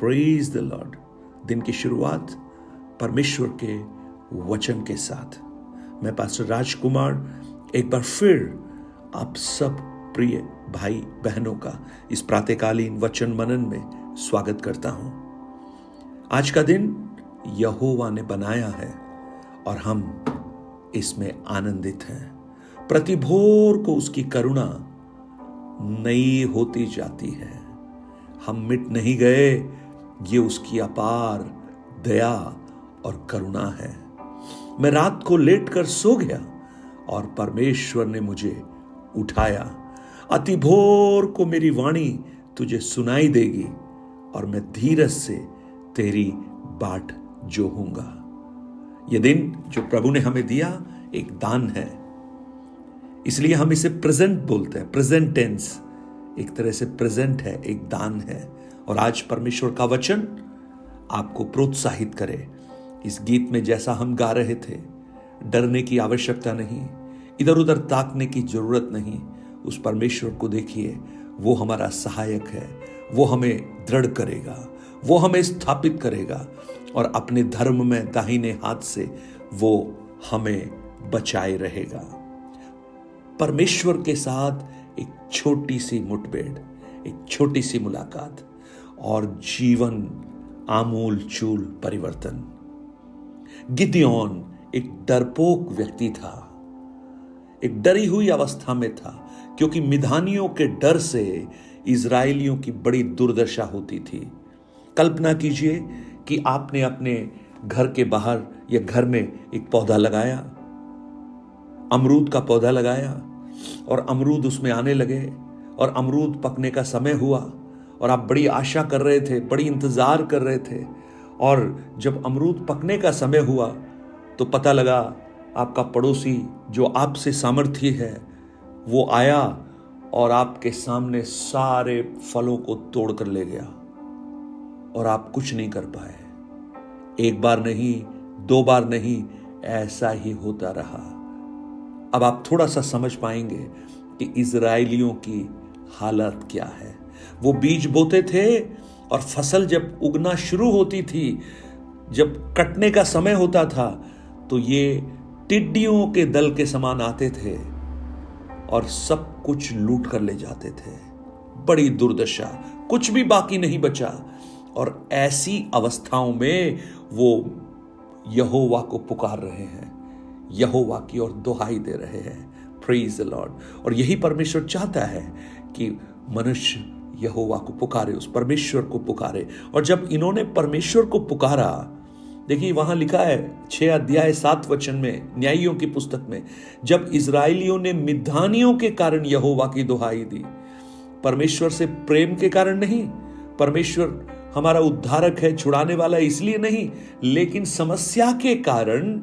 Praise the Lord. दिन की शुरुआत परमेश्वर के वचन के साथ। मैं पास्टर राजकुमार एक बार फिर आप सब प्रिय भाई बहनों का इस प्रातःकालीन वचन मनन में स्वागत करता हूं। आज का दिन यहोवा ने बनाया है और हम इसमें आनंदित हैं। प्रति भोर को उसकी करुणा नई होती जाती है। हम मिट नहीं गए, ये उसकी अपार दया और करुणा है। मैं रात को लेटकर सो गया और परमेश्वर ने मुझे उठाया। अति भोर को मेरी वाणी तुझे सुनाई देगी और मैं धीरज से तेरी बाट जोहूंगा। यह दिन जो प्रभु ने हमें दिया एक दान है, इसलिए हम इसे प्रेजेंट बोलते हैं। प्रेजेंट टेंस एक तरह से प्रेजेंट है, एक दान है। और आज परमेश्वर का वचन आपको प्रोत्साहित करे। इस गीत में जैसा हम गा रहे थे, डरने की आवश्यकता नहीं, इधर उधर ताकने की जरूरत नहीं। उस परमेश्वर को देखिए, वो हमारा सहायक है, वो हमें दृढ़ करेगा, वो हमें स्थापित करेगा और अपने धर्म में दाहिने हाथ से वो हमें बचाए रहेगा। परमेश्वर के साथ एक छोटी सी मुठभेड़, एक छोटी सी मुलाकात और जीवन आमूल चूल परिवर्तन। गिदयोन एक डरपोक व्यक्ति था, एक डरी हुई अवस्था में था, क्योंकि मिधानियों के डर से इजरायलियों की बड़ी दुर्दशा होती थी। कल्पना कीजिए कि आपने अपने घर के बाहर या घर में एक पौधा लगाया, अमरूद का पौधा लगाया और अमरूद उसमें आने लगे और अमरूद पकने का समय हुआ और आप बड़ी आशा कर रहे थे, बड़ी इंतजार कर रहे थे। और जब अमरूद पकने का समय हुआ तो पता लगा आपका पड़ोसी जो आपसे सामर्थ्य है वो आया और आपके सामने सारे फलों को तोड़ कर ले गया और आप कुछ नहीं कर पाए। एक बार नहीं, दो बार नहीं, ऐसा ही होता रहा। अब आप थोड़ा सा समझ पाएंगे कि इजरायलियों की हालत क्या है। वो बीज बोते थे और फसल जब उगना शुरू होती थी, जब कटने का समय होता था, तो ये टिड्डियों के दल के समान आते थे और सब कुछ लूट कर ले जाते थे। बड़ी दुर्दशा, कुछ भी बाकी नहीं बचा। और ऐसी अवस्थाओं में वो यहोवा को पुकार रहे हैं, यहोवा की ओर दुहाई दे रहे हैं। Praise the Lord. और यही परमेश्वर चाहता है कि मनुष्य यहोवा को पुकारे, उस परमेश्वर को पुकारे। और जब इन्होंने परमेश्वर को पुकारा, देखिए वहां लिखा है 6 अध्याय 7 वचन में, न्यायियों की पुस्तक में, जब इजरायलियों ने मिद्यानियों के कारण यहोवा की दुहाई दी। परमेश्वर से प्रेम के कारण नहीं, परमेश्वर हमारा उद्धारक है, छुड़ाने वाला है इसलिए नहीं, लेकिन समस्या के कारण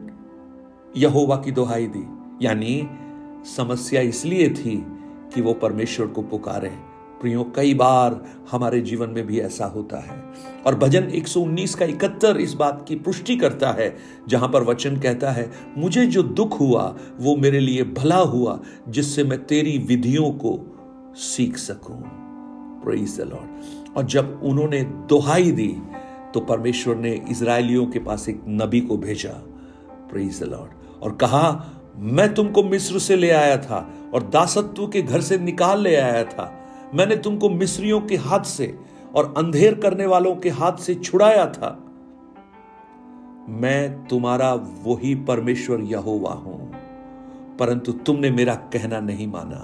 यहोवा की दुहाई दी। यानी समस्या इसलिए थी कि वो परमेश्वर को पुकारे। प्रियो, कई बार हमारे जीवन में भी ऐसा होता है। और भजन 119 का 71 इस बात की पुष्टि करता है, जहां पर वचन कहता है, मुझे जो दुख हुआ वो मेरे लिए भला हुआ, जिससे मैं तेरी विधियों को सीख सकूं। Praise the Lord. और जब उन्होंने दुहाई दी तो परमेश्वर ने इजरायलियों के पास एक नबी को भेजा, प्रेज द लॉर्ड, और कहा, मैं तुमको मिस्र से ले आया था और दासत्व के घर से निकाल ले आया था। मैंने तुमको मिस्रियों के हाथ से और अंधेर करने वालों के हाथ से छुड़ाया था। मैं तुम्हारा वही परमेश्वर यहोवा हूं, परंतु तुमने मेरा कहना नहीं माना।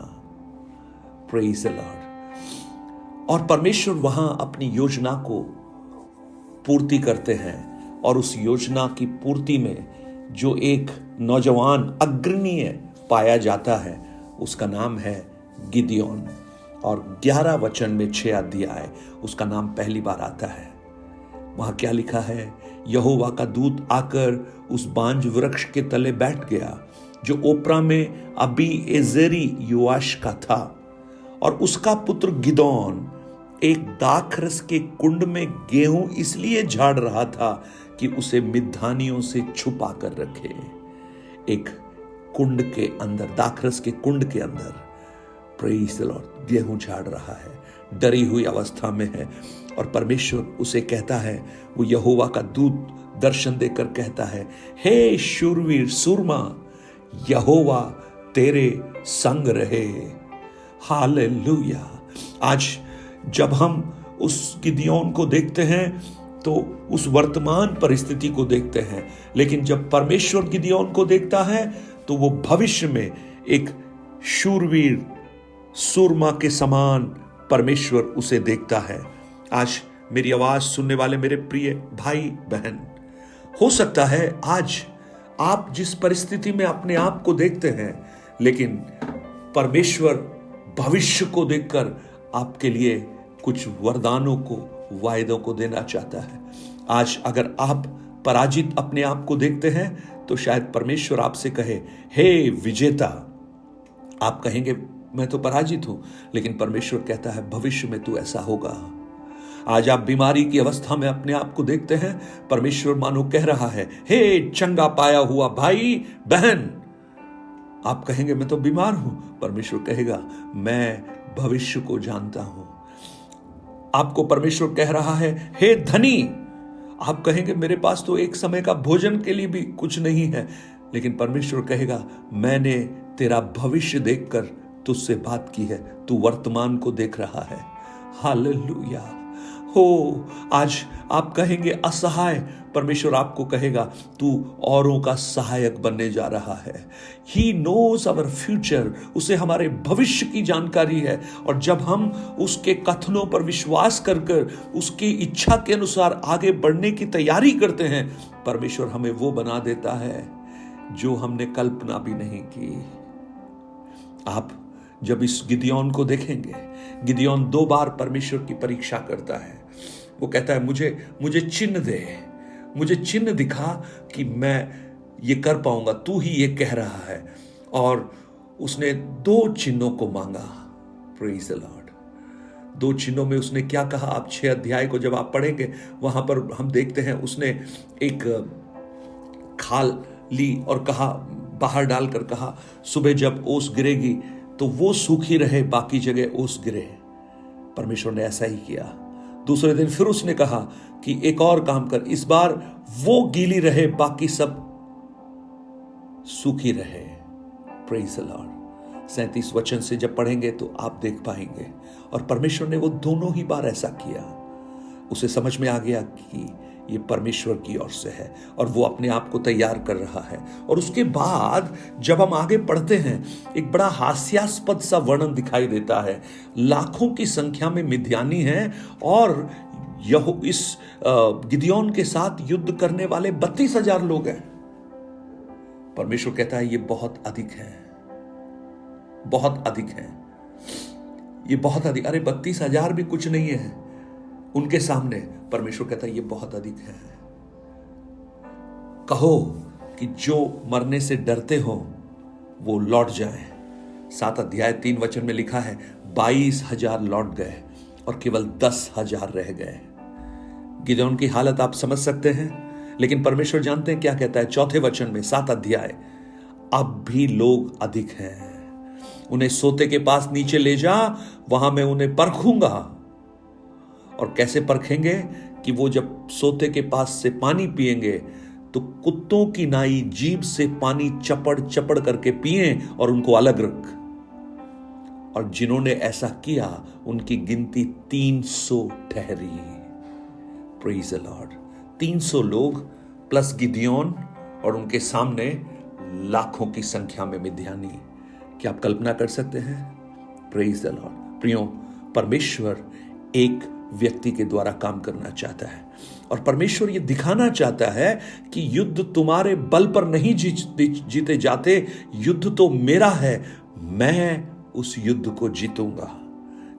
Praise the Lord. और परमेश्वर वहां अपनी योजना को पूर्ति करते हैं और उस योजना की पूर्ति में जो एक नौजवान अग्रणीय पाया जाता है, उसका नाम है गिदयोन। और 11 वचन में 6 अध्याय उसका नाम पहली बार आता है। वहां क्या लिखा है, यहोवा का दूत आकर उस बांज वृक्ष के तले बैठ गया जो ओप्रा में अबी एजेरी योआश का था। और उसका पुत्र गिदोन एक दाखरस के कुंड में गेहूं इसलिए झाड़ रहा था कि उसे मिद्यानियों से छुपा कर रखे। एक कुंड के अंदर, दाखरस के कुंड के अंदर, प्रेज द लॉर्ड, गेहूं झाड़ रहा है, डरी हुई अवस्था में है। और परमेश्वर उसे कहता है, वो यहोवा का दूत दर्शन देकर कहता है, हे शूरवीर सूरमा, यहोवा तेरे संग रहे। हालेलुया। आज जब हम उस गिदियोन को देखते हैं तो उस वर्तमान परिस्थिति को देखते हैं, लेकिन जब परमेश्वर गिदियोन को देखता है तो वो भविष्य में एक शूरवीर सूरमा के समान परमेश्वर उसे देखता है। आज मेरी आवाज सुनने वाले मेरे प्रिय भाई बहन, हो सकता है आज आप जिस परिस्थिति में अपने आप को देखते हैं, लेकिन परमेश्वर भविष्य को देखकर आपके लिए कुछ वरदानों को, वायदों को देना चाहता है। आज अगर आप पराजित अपने आप को देखते हैं तो शायद परमेश्वर आपसे कहे, हे विजेता। आप कहेंगे मैं तो पराजित हूं, लेकिन परमेश्वर कहता है भविष्य में तू ऐसा होगा। आज आप बीमारी की अवस्था में अपने आप को देखते हैं, परमेश्वर मानो कह रहा है, हे चंगा पाया हुआ भाई बहन। आप कहेंगे मैं तो बीमार हूं, परमेश्वर कहेगा मैं भविष्य को जानता हूं। आपको परमेश्वर कह रहा है, हे धनी। आप कहेंगे मेरे पास तो एक समय का भोजन के लिए भी कुछ नहीं है, लेकिन परमेश्वर कहेगा मैंने तेरा भविष्य देखकर तुझसे बात की है, तू वर्तमान को देख रहा है। हालेलुया। हो, आज आप कहेंगे असहाय, परमेश्वर आपको कहेगा तू औरों का सहायक बनने जा रहा है। He knows our future, उसे हमारे भविष्य की जानकारी है, और जब हम उसके कथनों पर विश्वास कर कर उसकी इच्छा के अनुसार आगे बढ़ने की तैयारी करते हैं, परमेश्वर हमें वो बना देता है जो हमने कल्पना भी नहीं की। आप जब इस गिदियोन को देखेंगे, गिदियोन 2 बार परमेश्वर की परीक्षा करता है। वो कहता है मुझे चिन्ह दे, मुझे चिन्ह दिखा कि मैं ये कर पाऊंगा, तू ही ये कह रहा है। और उसने 2 चिन्हों को मांगा। Praise the Lord. 2 चिन्हों में उसने क्या कहा, आप 6 अध्याय को जब आप पढ़ेंगे वहां पर हम देखते हैं उसने एक खाल ली और कहा, बाहर डालकर कहा सुबह जब ओस गिरेगी तो वो सूखी रहे, बाकी जगह ओस गिरे। परमेश्वर ने ऐसा ही किया। दूसरे दिन फिर उसने कहा कि एक और काम कर, इस बार वो गीली रहे, बाकी सब सूखी रहे। Praise the Lord. 37 वचन से जब पढ़ेंगे तो आप देख पाएंगे, और परमेश्वर ने वो दोनों ही बार ऐसा किया। उसे समझ में आ गया कि ये परमेश्वर की ओर से है, और वो अपने आप को तैयार कर रहा है। और उसके बाद जब हम आगे पढ़ते हैं, एक बड़ा हास्यास्पद सा वर्णन दिखाई देता है। लाखों की संख्या में मिद्यानी हैं, और यह इस गिदियोन के साथ युद्ध करने वाले 32,000 लोग हैं। परमेश्वर कहता है ये बहुत अधिक है, बहुत अधिक है, ये बहुत अधिक। अरे 32,000 भी कुछ नहीं है उनके सामने। परमेश्वर कहता है ये बहुत अधिक है। कहो कि जो मरने से डरते हो वो लौट जाए। 7 अध्याय 3 वचन में लिखा है 22,000 लौट गए और केवल 10,000 रह गए। गिदोन की हालत आप समझ सकते हैं, लेकिन परमेश्वर जानते हैं क्या कहता है 4 वचन में 7 अध्याय, अब भी लोग अधिक हैं, उन्हें सोते के पास नीचे ले जा, वहां मैं उन्हें परखूंगा। और कैसे परखेंगे कि वो जब सोते के पास से पानी पिएंगे तो कुत्तों की नाई जीभ से पानी चपड़ चपड़ करके पिए और उनको अलग रख। और जिन्होंने ऐसा किया उनकी गिनती 300 ठहरी। Praise the Lord. 300 लोग प्लस गिदियोन, और उनके सामने लाखों की संख्या में मिद्यानी। क्या आप कल्पना कर सकते हैं? Praise the Lord. प्रियो, परमेश्वर एक व्यक्ति के द्वारा काम करना चाहता है, और परमेश्वर ये दिखाना चाहता है कि युद्ध तुम्हारे बल पर नहीं जीते जाते, युद्ध तो मेरा है, मैं उस युद्ध को जीतूंगा।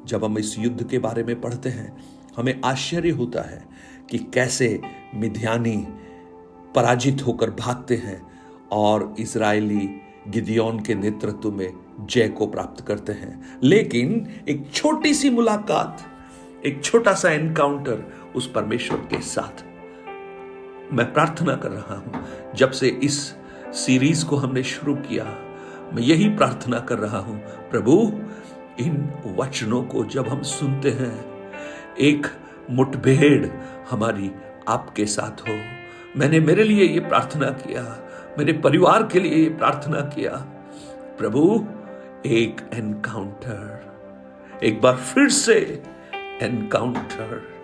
जब हम इस युद्ध के बारे में पढ़ते हैं हमें आश्चर्य होता है कि कैसे मिद्यानी पराजित होकर भागते हैं और इजरायली गिदियोन के नेतृत्व में जय को प्राप्त करते हैं। लेकिन एक छोटी सी मुलाकात, एक छोटा सा एनकाउंटर उस परमेश्वर के साथ, मैं प्रार्थना कर रहा हूं, जब से इस सीरीज को हमने शुरू किया, मैं यही प्रार्थना कर रहा हूं, प्रभु इन वचनों को जब हम सुनते हैं, एक मुठभेड़ हमारी आपके साथ हो। मैंने मेरे लिए ये प्रार्थना किया, मेरे परिवार के लिए ये प्रार्थना किया। प्रभु, एक एनकाउंटर, एक बार फिर से एनकाउंटर।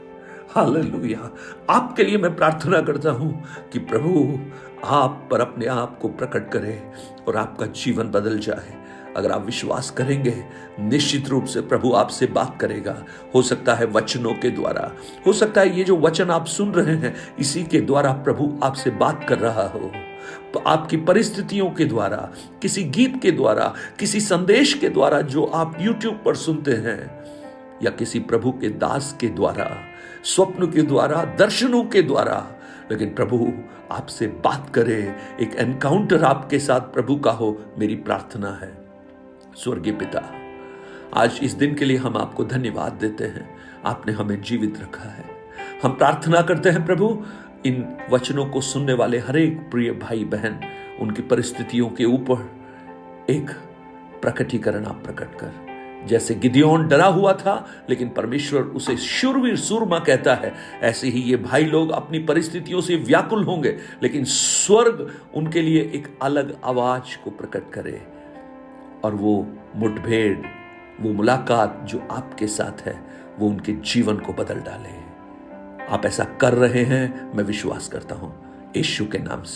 हालेलुया। आपके लिए मैं प्रार्थना करता हूं कि प्रभु आप पर अपने आप को प्रकट करें और आपका जीवन बदल जाए। अगर आप विश्वास करेंगे, निश्चित रूप से प्रभु आपसे बात करेगा। हो सकता है वचनों के द्वारा, हो सकता है ये जो वचन आप सुन रहे हैं इसी के द्वारा प्रभु आपसे बात कर रहा हो। तो आपकी परिस्थितियों के द्वारा, किसी गीत के द्वारा, किसी संदेश के द्वारा जो आप YouTube पर सुनते हैं, या किसी प्रभु के दास के द्वारा, स्वप्न के द्वारा, दर्शनों के द्वारा, लेकिन प्रभु आपसे बात करे, एक एनकाउंटर आपके साथ प्रभु का हो, मेरी प्रार्थना है। स्वर्गीय पिता, आज इस दिन के लिए हम आपको धन्यवाद देते हैं। आपने हमें जीवित रखा है। हम प्रार्थना करते हैं प्रभु, इन वचनों को सुनने वाले हर एक प्रिय भाई बहन, उनकी परिस्थितियों के ऊपर एक प्रकटीकरण आप प्रकट कर। जैसे गिदयोन डरा हुआ था लेकिन परमेश्वर उसे शूरवीर सूरमा कहता है, ऐसे ही ये भाई लोग अपनी परिस्थितियों से व्याकुल होंगे लेकिन स्वर्ग उनके लिए एक अलग आवाज को प्रकट करे, और वो मुठभेड़, वो मुलाकात जो आपके साथ है, वो उनके जीवन को बदल डाले। आप ऐसा कर रहे हैं, मैं विश्वास करता हूं, यीशु के नाम से।